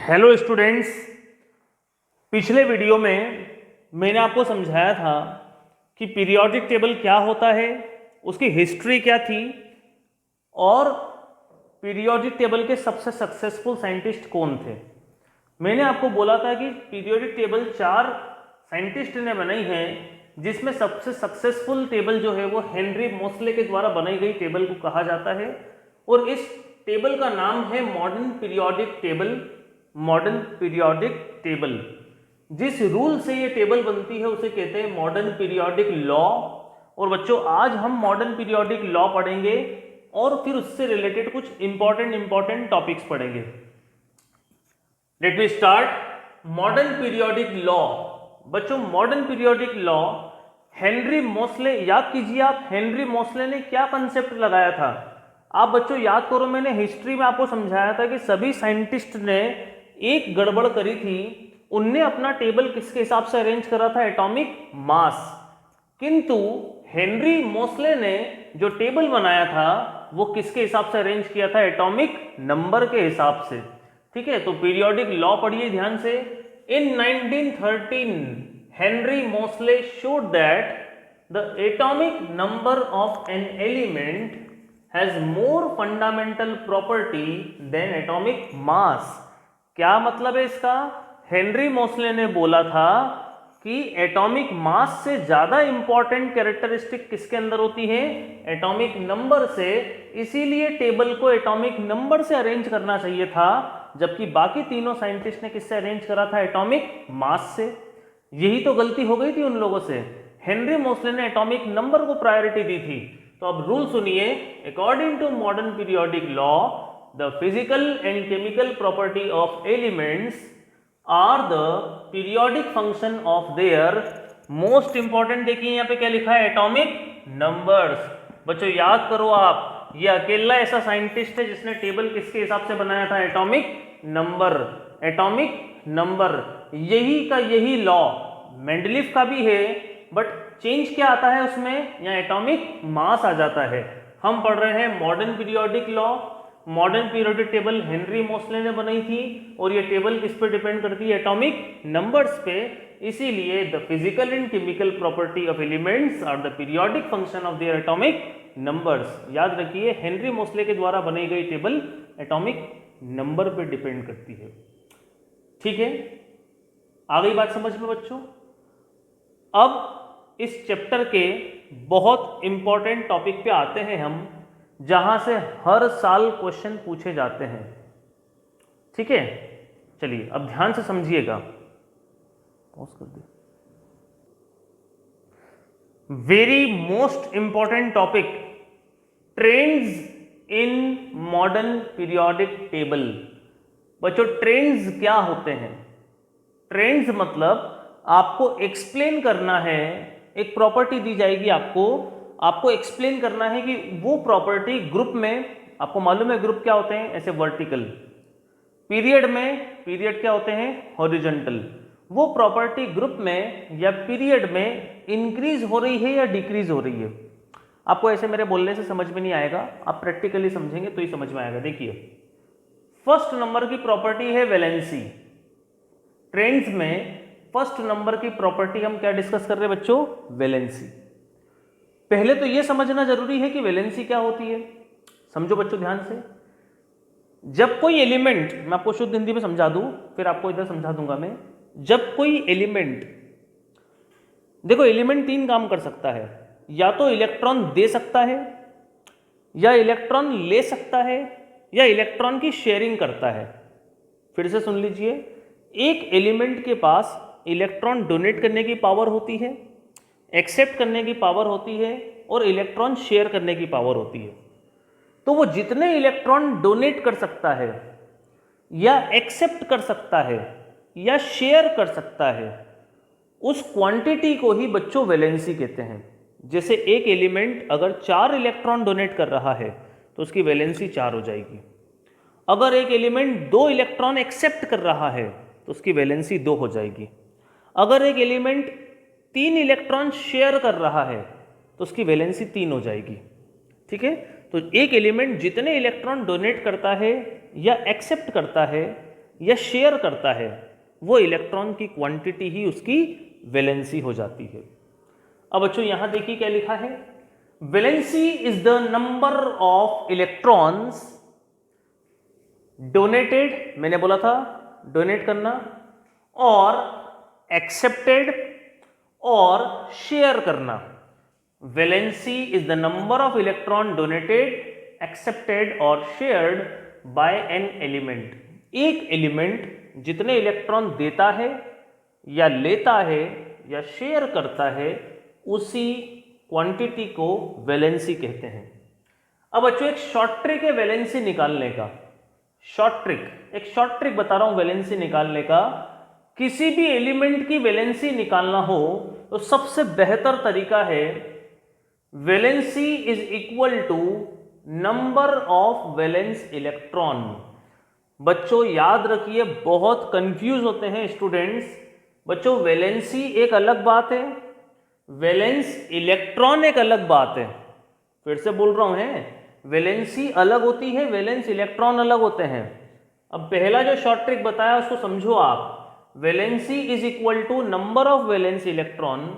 Hello students, पिछले video में मैंने आपको समझाया था कि पीरियोडिक टेबल क्या होता है, उसकी हिस्ट्री क्या थी और पीरियोडिक टेबल के सबसे सक्सेसफुल साइंटिस्ट कौन थे। मैंने आपको बोला था कि पीरियोडिक टेबल 4 साइंटिस्ट ने बनाई है, जिसमें सबसे सक्सेसफुल टेबल जो है वो हेनरी मोसले के द्वारा बनाई गई टेबल को कहा जाता है और इस टेबल का नाम है modern periodic table. Modern periodic table, जिस रूल से ये टेबल बनती है उसे कहते हैं मॉडर्न पीरियोडिक लॉ। और बच्चों, आज हम मॉडर्न पीरियोडिक लॉ पढ़ेंगे और फिर उससे रिलेटेड कुछ इंपॉर्टेंट टॉपिक्स पढ़ेंगे। Let me start. Modern periodic law. बच्चों, modern periodic law Henry Mosle, याद कीजिए आप, हेनरी मोसले ने क्या कंसेप्ट लगाया था। आप बच्चों याद करो, मैंने हिस्ट्री में आपको समझाया था कि सभी साइंटिस्ट ने एक गड़बड़ करी थी। उनने अपना टेबल किसके हिसाब से अरेंज करा था? Atomic mass. किंतु हेनरी मोसले ने जो टेबल बनाया था वो किसके हिसाब से अरेंज किया था? एटॉमिक नंबर के हिसाब से। ठीक है, तो पीरियोडिक लॉ पढ़िए ध्यान से। इन 1913 Henry Mosle showed that the atomic number of an element has more fundamental property than atomic mass। क्या मतलब है इसका? हेनरी मोसले ने बोला था कि एटॉमिक मास से ज्यादा इंपॉर्टेंट कैरेक्टरिस्टिक किसके अंदर होती है? एटॉमिक नंबर से। इसीलिए टेबल को एटॉमिक नंबर से अरेंज करना चाहिए था, जबकि बाकी तीनों साइंटिस्ट ने किससे अरेंज करा था? एटॉमिक मास से। यही तो गलती हो गई थी उन लोगों से। हेनरी मोसले ने एटॉमिक नंबर को प्रायोरिटी दी थी। तो अब रूल सुनिए। According to modern periodic law, the physical and chemical property of elements are the periodic function of their most important. देखिए यहाँ पे क्या लिखा है? Atomic numbers. बच्चों याद करो आप, ये अकेला ऐसा साइंटिस्ट है जिसने टेबल किसके हिसाब से बनाया था? Atomic number. एटॉमिक नंबर, यही का यही लॉ मेंडलीफ का भी है, बट चेंज क्या आता है उसमें? यहाँ एटॉमिक मास आ जाता है। हम पढ़ रहे हैं modern periodic law. Modern periodic table Henry Moseley ने बनाई थी और ये टेबल किस पे डिपेंड करती है? एटॉमिक नंबर्स पे। इसीलिए the physical and chemical property of elements are the periodic function of their atomic numbers. याद रखिए, हेनरी मोसले के द्वारा बनाई गई टेबल एटॉमिक नंबर पे डिपेंड करती है। ठीक है, आ गई बात समझ में बच्चों? अब इस चैप्टर के बहुत इंपॉर्टेंट टॉपिक पे आते हैं हम, जहां से हर साल क्वेश्चन पूछे जाते हैं। ठीक है, चलिए अब ध्यान से समझिएगा। पॉज कर दे। Very most important topic, trends in modern periodic table. बच्चों, ट्रेंड्स क्या होते हैं? ट्रेंड्स मतलब आपको एक्सप्लेन करना है, एक प्रॉपर्टी दी जाएगी आपको एक्सप्लेन करना है कि वो प्रॉपर्टी ग्रुप में, आपको मालूम है ग्रुप क्या होते हैं? ऐसे वर्टिकल। पीरियड में, पीरियड क्या होते हैं? हॉरिजॉन्टल। वो प्रॉपर्टी ग्रुप में या पीरियड में इंक्रीज हो रही है या डिक्रीज हो रही है। आपको ऐसे मेरे बोलने से समझ में नहीं आएगा, आप प्रैक्टिकली समझेंगे तो ही समझ में आएगा। देखिए, फर्स्ट नंबर की प्रॉपर्टी है वैलेंसी। ट्रेंड्स में फर्स्ट नंबर की प्रॉपर्टी हम क्या डिस्कस कर रहे हैं बच्चों? वैलेंसी। पहले तो यह समझना जरूरी है कि वैलेंसी क्या होती है। समझो बच्चों ध्यान से। जब कोई एलिमेंट, मैं आपको शुद्ध हिंदी में समझा दूं, फिर आपको इधर समझा दूंगा मैं। जब कोई एलिमेंट, देखो एलिमेंट 3 काम कर सकता है, या तो इलेक्ट्रॉन दे सकता है, या इलेक्ट्रॉन ले सकता है, या इलेक्ट्रॉन की शेयरिंग करता है। फिर से सुन लीजिए, एक एलिमेंट के पास इलेक्ट्रॉन डोनेट करने की पावर होती है, एक्सेप्ट करने की पावर होती है, और इलेक्ट्रॉन शेयर करने की पावर होती है। तो वो जितने इलेक्ट्रॉन डोनेट कर सकता है, या एक्सेप्ट कर सकता है, या शेयर कर सकता है, उस क्वांटिटी को ही बच्चों वैलेंसी कहते हैं। जैसे एक एलिमेंट अगर 4 इलेक्ट्रॉन डोनेट कर रहा है तो उसकी वैलेंसी 4 हो जाएगी। अगर एक एलिमेंट 2 इलेक्ट्रॉन एक्सेप्ट कर रहा है तो उसकी वैलेंसी 2 हो जाएगी। अगर एक एलिमेंट 3 इलेक्ट्रॉन शेयर कर रहा है तो उसकी वैलेंसी 3 हो जाएगी। ठीक है, तो एक एलिमेंट जितने इलेक्ट्रॉन डोनेट करता है या एक्सेप्ट करता है या शेयर करता है वो इलेक्ट्रॉन की क्वांटिटी ही उसकी वैलेंसी हो जाती है। अब बच्चों यहां देखिए क्या लिखा है, valency is the number of electrons donated, मैंने बोला था डोनेट करना, और एक्सेप्टेड और शेयर करना। Valency is the number of electron donated, accepted और शेयर्ड बाय एन एलिमेंट। एक एलिमेंट जितने इलेक्ट्रॉन देता है या लेता है या शेयर करता है उसी क्वांटिटी को वैलेंसी कहते हैं। अब बच्चों एक शॉर्ट ट्रिक है वैलेंसी निकालने का, एक शॉर्ट ट्रिक बता रहा हूं वैलेंसी निकालने का। किसी भी एलिमेंट की वैलेंसी निकालना हो तो सबसे बेहतर तरीका है valency is equal to number of valence electron. बच्चों याद रखिए, बहुत कंफ्यूज होते हैं स्टूडेंट्स। बच्चों वैलेंसी एक अलग बात है, वैलेंस इलेक्ट्रॉन एक अलग बात है। फिर से बोल रहा हूं, वैलेंसी अलग होती है, वैलेंस इलेक्ट्रॉन अलग होते हैं। अब पहला जो शॉर्ट ट्रिक बताया उसको समझो आप। Valency is equal to number of valence electron,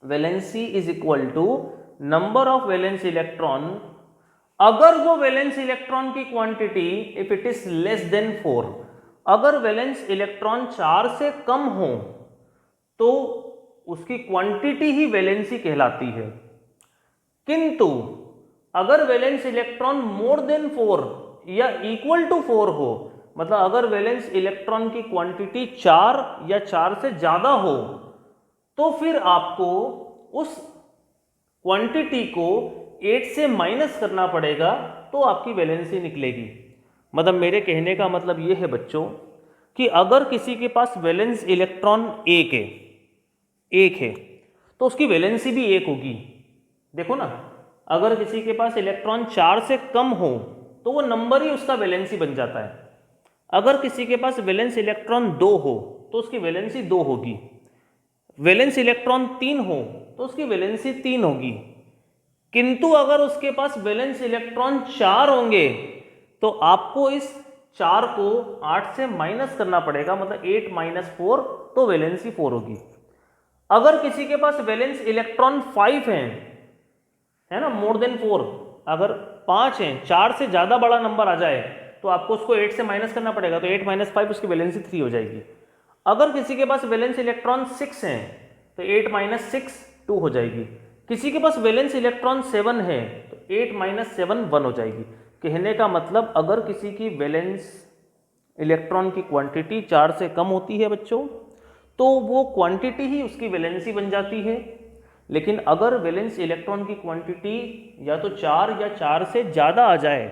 valency is equal to number of valence electron अगर वो वैलेंस इलेक्ट्रॉन की quantity if it is less than 4, अगर वैलेंस इलेक्ट्रॉन 4 से कम हो तो उसकी क्वांटिटी ही वैलेंसी कहलाती है। किंतु अगर वैलेंस इलेक्ट्रॉन मोर देन 4 या इक्वल टू 4 हो, मतलब अगर वैलेंस इलेक्ट्रॉन की क्वांटिटी 4 या 4 से ज्यादा हो, तो फिर आपको उस क्वांटिटी को 8 से माइनस करना पड़ेगा तो आपकी वैलेंसी निकलेगी। मतलब मेरे कहने का मतलब यह है बच्चों कि अगर किसी के पास वैलेंस इलेक्ट्रॉन एक है तो उसकी वैलेंसी भी 1 होगी। देखो ना, अगर किसी के पास इलेक्ट्रॉन 4 से कम हो तो वो नंबर ही उसका वैलेंसी बन जाता है। अगर किसी के पास वैलेंस इलेक्ट्रॉन 2 हो तो उसकी वैलेंसी 2 होगी। वैलेंस इलेक्ट्रॉन 3 हो तो उसकी वैलेंसी 3 होगी। किंतु अगर उसके पास वैलेंस इलेक्ट्रॉन 4 होंगे तो आपको इस 4 को 8 से माइनस करना पड़ेगा, मतलब 8 माइनस 4 तो वैलेंसी 4 होगी। अगर किसी के पास वैलेंस इलेक्ट्रॉन 5 है ना, मोर देन 4, अगर 5 हैं, 4 से ज़्यादा बड़ा नंबर आ जाए तो आपको उसको 8 से माइनस करना पड़ेगा, तो 8 माइनस 5 उसकी वैलेंसी 3 हो जाएगी। अगर किसी के पास वैलेंस इलेक्ट्रॉन 6 हैं तो 8 माइनस 6 2 हो जाएगी। किसी के पास वैलेंस इलेक्ट्रॉन 7 है तो 8 माइनस 7 1 हो जाएगी। कहने का मतलब अगर किसी की वैलेंस इलेक्ट्रॉन की क्वांटिटी 4 से कम होती है बच्चों तो वो क्वांटिटी ही उसकी वैलेंसी बन जाती है। लेकिन अगर वैलेंस इलेक्ट्रॉन की क्वांटिटी या तो 4 या 4 से ज़्यादा आ जाए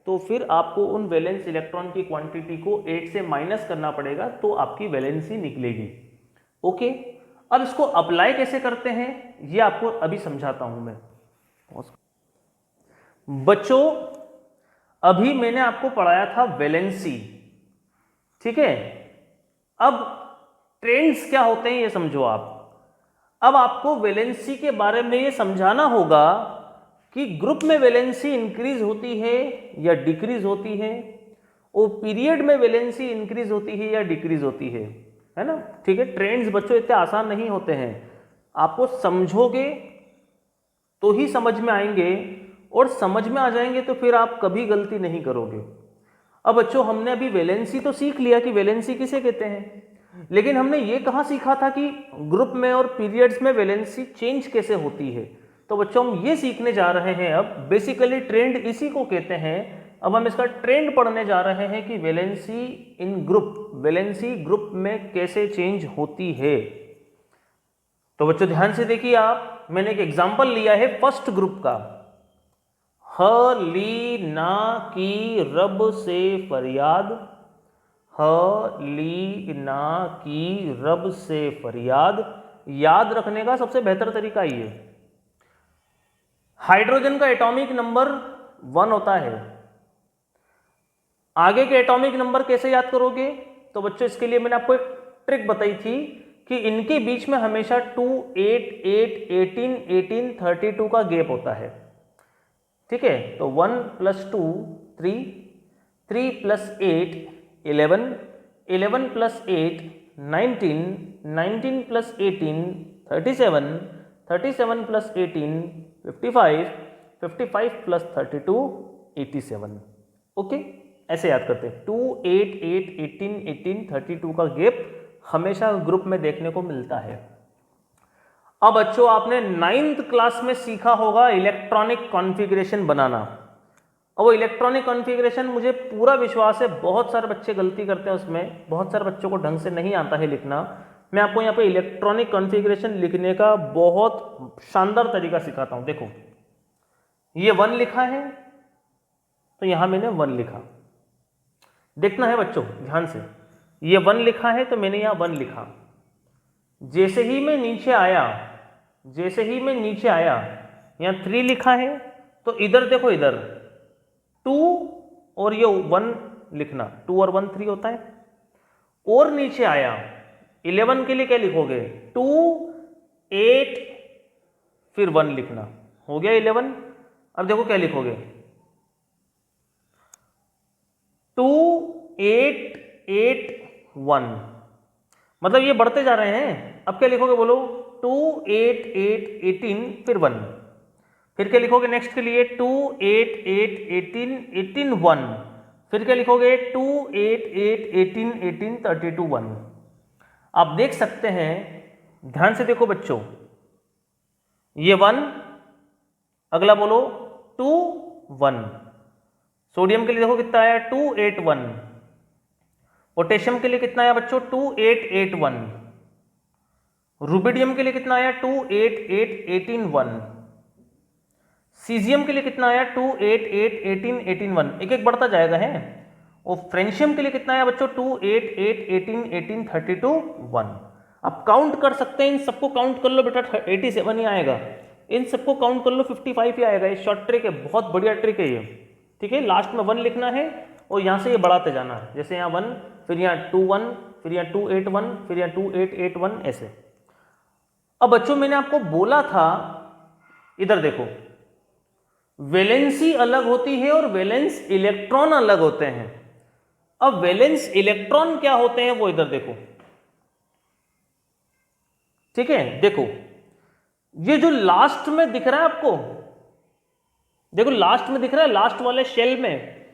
तो फिर आपको उन वैलेंस इलेक्ट्रॉन की क्वांटिटी को 8 से माइनस करना पड़ेगा तो आपकी वैलेंसी निकलेगी। ओके, अब इसको अप्लाई कैसे करते हैं ये आपको अभी समझाता हूं मैं। बच्चों अभी मैंने आपको पढ़ाया था वैलेंसी, ठीक है। अब ट्रेंड्स क्या होते हैं ये समझो आप। अब आपको वैलेंसी के बारे में ये समझाना होगा कि ग्रुप में वैलेंसी इंक्रीज होती है या डिक्रीज होती है, और पीरियड में वैलेंसी इंक्रीज होती है या डिक्रीज होती है ना, ठीक है। ट्रेंड्स बच्चों इतने आसान नहीं होते हैं, आपको समझोगे तो ही समझ में आएंगे, और समझ में आ जाएंगे तो फिर आप कभी गलती नहीं करोगे। अब बच्चों हमने अभी वैलेंसी तो सीख लिया कि वैलेंसी किसे कहते हैं, लेकिन हमने ये कहाँ सीखा था कि ग्रुप में और पीरियड्स में वैलेंसी चेंज कैसे होती है। तो बच्चों हम ये सीखने जा रहे हैं अब, बेसिकली ट्रेंड इसी को कहते हैं। अब हम इसका ट्रेंड पढ़ने जा रहे हैं कि valency in group, valency group में कैसे चेंज होती है। तो बच्चों ध्यान से देखिए आप, मैंने एक एग्जांपल लिया है फर्स्ट ग्रुप का। ह ली ना की रब से फरियाद, ह ली ना की रब से फरियाद। याद रखने का सबसे बेहतर तरीका ये, हाइड्रोजन का एटॉमिक नंबर 1 होता है। आगे के एटॉमिक नंबर कैसे याद करोगे, तो बच्चों इसके लिए मैंने आपको एक ट्रिक बताई थी कि इनके बीच में हमेशा 2, 8, 8, 18, 18, 32 का गैप होता है, ठीक है। तो 1 + 2 3, 3 + 8 11, 11 plus 8 19, 19 plus 18 37, 37 plus 18 55, 55 plus 32 87। Okay, ऐसे याद करते हैं। 2 8 8 18 18 32 का गैप हमेशा ग्रुप में देखने को मिलता है। अब बच्चों आपने 9th क्लास में सीखा होगा इलेक्ट्रॉनिक कॉन्फ़िगरेशन बनाना। अब वो इलेक्ट्रॉनिक कॉन्फ़िगरेशन मुझे पूरा विश्वास है बहुत सारे बच्चे गलती करते हैं उसमें, बहुत सारे बच्चों को ढंग से नहीं आता है लिखना। मैं आपको यहाँ पे इलेक्ट्रॉनिक कॉन्फ़िगरेशन लिखने का बहुत शानदार तरीका सिखाता हूँ। देखो ये 1 लिखा है तो यहाँ मैंने 1 लिखा, देखना है बच्चों ध्यान से। ये 1 लिखा है तो मैंने यहाँ 1 लिखा। जैसे ही मैं नीचे आया, जैसे ही मैं नीचे आया, यहाँ 3 लिखा है तो इधर देखो, इधर 2 और ये 1 लिखना, 2 और 1 3 होता है। और नीचे आया 11 के लिए क्या लिखोगे, 2 8 फिर 1 लिखना, हो गया 11। अब देखो क्या लिखोगे, 2 8 8 1, मतलब ये बढ़ते जा रहे हैं। अब क्या लिखोगे बोलो, 2 8 8 18 फिर 1, फिर क्या लिखोगे नेक्स्ट के लिए, 2 8 8 18 18 1, फिर क्या लिखोगे, 2 8 8 18 18 32 1। आप देख सकते हैं, ध्यान से देखो बच्चों, ये 1, अगला बोलो 2 1। सोडियम के लिए देखो कितना आया, 2 8 1। पोटेशियम के लिए कितना आया बच्चों, 2 8 8 1। रुबिडियम के लिए कितना आया, 2 8 8 18 1। सीजियम के लिए कितना आया, 2 8 8 18 18 1। एक एक बढ़ता जाएगा है। और फ्रेंशियम के लिए कितना आया बच्चों, 2 8 8 18 18 32 1। आप काउंट कर सकते हैं, इन सबको काउंट कर लो बेटा, 87 ही आएगा। इन सबको काउंट कर लो, 55 ही आएगा। ये शॉर्ट ट्रिक है, बहुत बढ़िया ट्रिक है ये, ठीक है। लास्ट में 1 लिखना है और यहाँ से ये बढ़ाते जाना है, जैसे यहाँ 1, फिर यहाँ 2 1, फिर यहाँ 2 8 1, फिर यहाँ 2 8 8 1, ऐसे। अब बच्चों मैंने आपको बोला था, इधर देखो, वैलेंसी अलग होती है और वैलेंस इलेक्ट्रॉन अलग होते हैं। अब वैलेंस इलेक्ट्रॉन क्या होते हैं वो इधर देखो, ठीक है। देखो ये जो लास्ट में दिख रहा है आपको, देखो लास्ट में दिख रहा है, लास्ट वाले शेल में,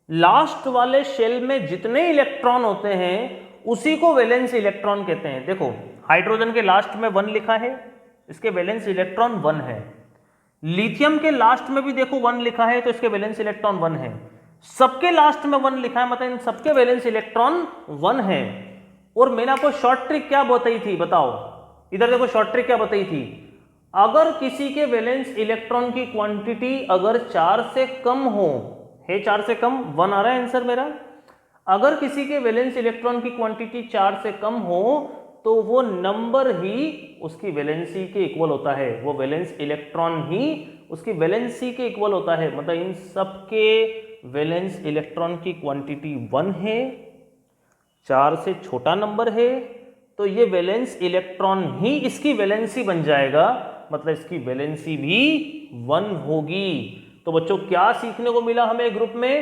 लास्ट वाले शेल में जितने इलेक्ट्रॉन होते हैं उसी को वैलेंस इलेक्ट्रॉन कहते हैं। देखो हाइड्रोजन के लास्ट में 1 लिखा है, इसके वैलेंस इलेक्ट्रॉन 1 है। लिथियम के लास्ट में भी देखो 1 लिखा है तो इसके वैलेंस इलेक्ट्रॉन 1 है। सबके लास्ट में 1 लिखा है, मतलब इन सबके वैलेंस इलेक्ट्रॉन 1 है। और मैंने आपको शॉर्ट ट्रिक क्या बताई थी, बताओ इधर देखो, शॉर्ट ट्रिक क्या बताई थी, अगर किसी के वैलेंस इलेक्ट्रॉन की क्वांटिटी अगर 4 से कम हो, है 4 से कम, 1 आ रहा है आंसर मेरा। अगर किसी के वैलेंस इलेक्ट्रॉन की क्वांटिटी 4 से कम हो तो वो नंबर ही उसकी वैलेंसी के इक्वल होता है, वो वैलेंस इलेक्ट्रॉन ही उसकी वैलेंसी के इक्वल होता है। मतलब इन सबके वैलेंस इलेक्ट्रॉन की क्वांटिटी 1 है, 4 से छोटा नंबर है, तो ये वैलेंस इलेक्ट्रॉन ही इसकी वैलेंसी बन जाएगा, मतलब इसकी वैलेंसी भी 1 होगी। तो बच्चों क्या सीखने को मिला हमें ग्रुप में,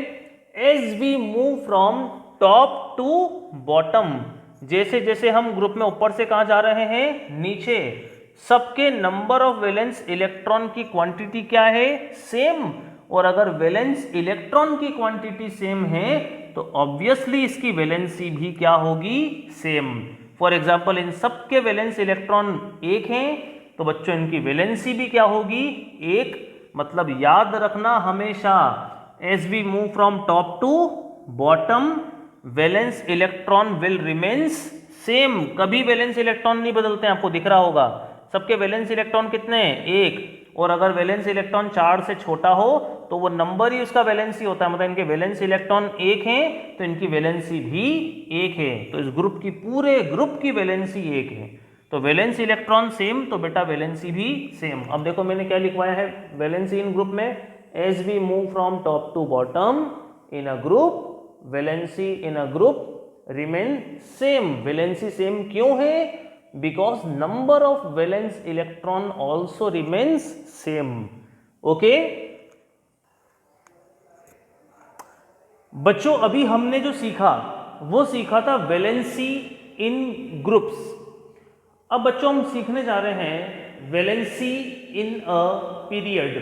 as we move from top to bottom, जैसे जैसे हम ग्रुप में ऊपर से कहां जा रहे हैं, नीचे, सबके नंबर ऑफ वैलेंस इलेक्ट्रॉन की क्वांटिटी क्या है, सेम। और अगर वैलेंस इलेक्ट्रॉन की क्वांटिटी सेम है तो ऑब्वियसली इसकी वैलेंसी भी क्या होगी, सेम। फॉर एग्जाम्पल इन सबके वैलेंस इलेक्ट्रॉन 1 हैं तो बच्चों इनकी वैलेंसी भी क्या होगी, 1। मतलब याद रखना हमेशा, as we move from top to bottom valence electron will remains same. कभी वैलेंस इलेक्ट्रॉन नहीं बदलते हैं, आपको दिख रहा होगा सबके वैलेंस इलेक्ट्रॉन कितने हैं, 1। और अगर वैलेंस इलेक्ट्रॉन 4 से छोटा हो तो वो नंबर ही उसका वैलेंसी होता है, मतलब इनके वैलेंस इलेक्ट्रॉन 1 हैं तो इनकी वैलेंसी भी 1 है। तो इस ग्रुप की, पूरे ग्रुप की वैलेंसी 1 है। तो वैलेंस इलेक्ट्रॉन सेम तो बेटा वैलेंसी भी सेम। अब देखो मैंने क्या लिखवाया है वैलेंसी इन ग्रुप में, as we move from top to bottom in a group, valency in a group remain same. Valency same क्यों है, because number of valence electron also remains same. Okay बच्चों, अभी हमने जो सीखा वो सीखा था वैलेंसी इन ग्रुप्स। अब बच्चों हम सीखने जा रहे हैं वैलेंसी इन अ पीरियड।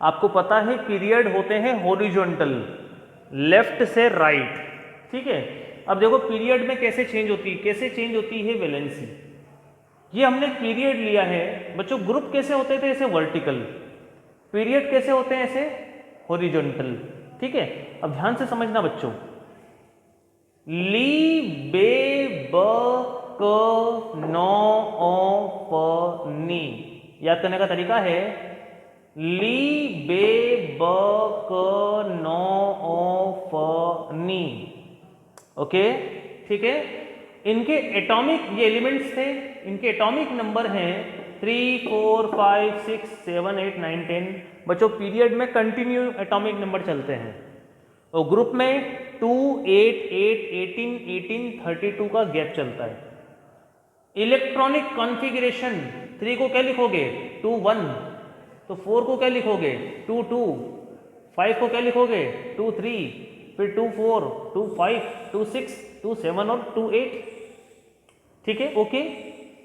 आपको पता है पीरियड होते हैं हॉरिजॉन्टल, लेफ्ट से राइट, ठीक है। अब देखो पीरियड में कैसे चेंज होती है वैलेंसी। ये हमने पीरियड लिया है बच्चों, ग्रुप कैसे होते थे ऐसे वर्टिकल, पीरियड कैसे होते हैं ऐसे हॉरिजॉन्टल, ठीक है। अब ध्यान से समझना बच्चों, ली बे ब क नौ ओ प नी, याद करने का तरीका है ली बे ब क नौ ओ प नी, ओके, ठीक है। इनके एटॉमिक, ये एलिमेंट्स थे, इनके एटॉमिक नंबर हैं 3 4 5 6 7 8 9 10। बच्चों पीरियड में कंटिन्यू एटॉमिक नंबर चलते हैं, तो ग्रुप में 2 8 8 18 18 32 का गैप चलता है। इलेक्ट्रॉनिक कॉन्फ़िगरेशन 3 को क्या लिखोगे 2 1, तो 4 को क्या लिखोगे 2 2, 5 को क्या लिखोगे 2 3, फिर 2 4 2 5 2 6 2 7 और 2 8, ठीक है, ओके।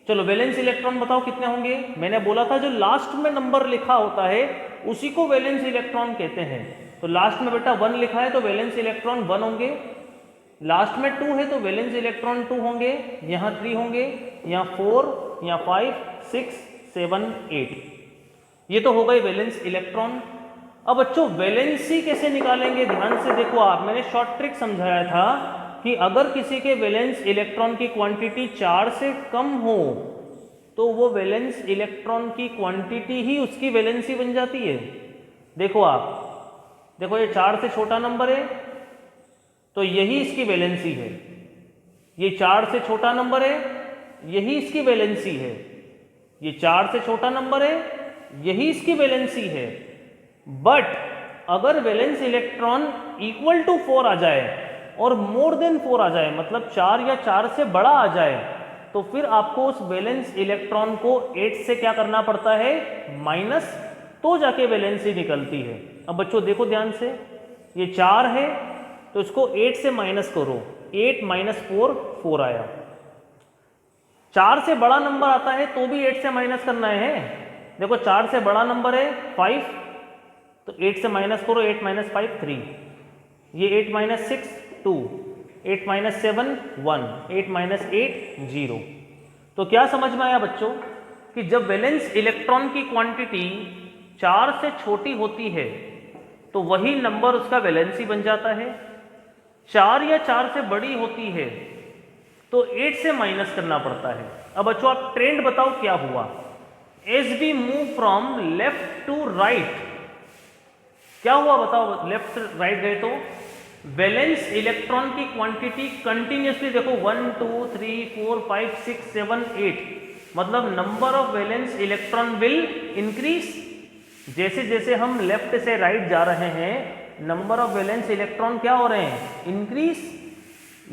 चलो वैलेंस इलेक्ट्रॉन बताओ कितने होंगे। मैंने बोला था जो लास्ट में नंबर लिखा होता है उसी को वैलेंस इलेक्ट्रॉन कहते हैं। तो लास्ट में बेटा 1 लिखा है तो वैलेंस इलेक्ट्रॉन 1 होंगे, लास्ट में 2 है तो वैलेंस इलेक्ट्रॉन 2 होंगे, यहाँ 3 होंगे, यहाँ 4, यहाँ 5 6 7 8। ये तो हो गए वैलेंस इलेक्ट्रॉन। अब बच्चों वैलेंसी कैसे निकालेंगे, ध्यान से देखो आप, मैंने शॉर्ट ट्रिक समझाया था कि अगर किसी के वैलेंस इलेक्ट्रॉन की क्वांटिटी 4 से कम हो तो वो वैलेंस इलेक्ट्रॉन की क्वांटिटी ही उसकी वैलेंसी बन जाती है। देखो आप, देखो ये 4 से छोटा नंबर है तो यही इसकी वैलेंसी है, ये 4 से छोटा नंबर है यही इसकी वैलेंसी है, ये 4 से छोटा नंबर है यही इसकी वैलेंसी है। बट अगर वैलेंस इलेक्ट्रॉन इक्वल टू 4 आ जाए और मोर देन 4 आ जाए, मतलब 4 या 4 से बड़ा आ जाए, तो फिर आपको उस वैलेंस इलेक्ट्रॉन को 8 से क्या करना पड़ता है माइनस, तो जाके वैलेंसी निकलती है। अब बच्चों देखो ध्यान से, ये 4 है तो इसको 8 से माइनस करो, 8 माइनस 4 4 आया। 4 से बड़ा नंबर आता है तो भी 8 से माइनस करना है। देखो 4 से बड़ा नंबर है 5, तो 8 से माइनस करो, 8 माइनस 5 3, ये 8 माइनस 6 2, 8 माइनस 7 1, 8 माइनस 8 0। तो क्या समझ में आया बच्चों कि जब वैलेंस इलेक्ट्रॉन की क्वांटिटी 4 से छोटी होती है तो वही नंबर उसका वैलेंसी बन जाता है, 4 या 4 से बड़ी होती है तो 8 से माइनस करना पड़ता है। अब बच्चों आप ट्रेंड बताओ क्या हुआ, as we move from left to right, क्या हुआ बताओ, लेफ्ट से राइट गए तो वैलेंस इलेक्ट्रॉन की क्वांटिटी कंटिन्यूसली देखो 1 2 3 4 5 6 7 8, मतलब number of valence electron will increase. जैसे जैसे हम लेफ्ट से राइट जा रहे हैं नंबर ऑफ वैलेंस इलेक्ट्रॉन क्या हो रहे हैं इंक्रीज,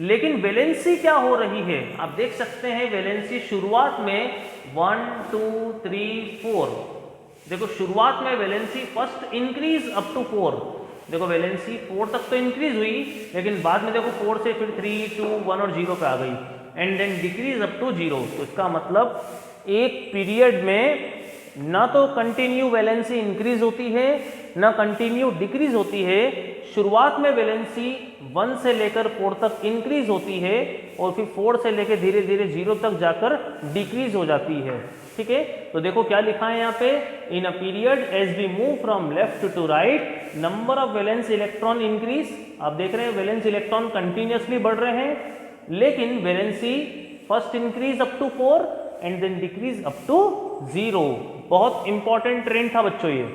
लेकिन वैलेंसी क्या हो रही है आप देख सकते हैं। वैलेंसी शुरुआत में 1 2 3 4, देखो शुरुआत में valency first increase up to 4, देखो वैलेंसी 4 तक तो इंक्रीज हुई लेकिन बाद में देखो 4 से फिर 3 2 1 और 0 पे आ गई, and then decrease up to 0। तो इसका मतलब एक पीरियड में ना तो कंटिन्यू वैलेंसी इंक्रीज होती है ना कंटिन्यू डिक्रीज होती है। शुरुआत में वैलेंसी 1 से लेकर 4 तक इंक्रीज होती है और फिर 4 से लेकर धीरे धीरे 0 तक जाकर डिक्रीज हो जाती है, ठीक है। तो देखो क्या लिखा है यहाँ पे, in a period as we move from left to right number of valence electron increase. आप देख रहे हैं वैलेंस इलेक्ट्रॉन कंटिन्यूसली बढ़ रहे हैं लेकिन valency first increase up to 4 and then decrease up to 0। बहुत इंपॉर्टेंट ट्रेंड था बच्चों ये।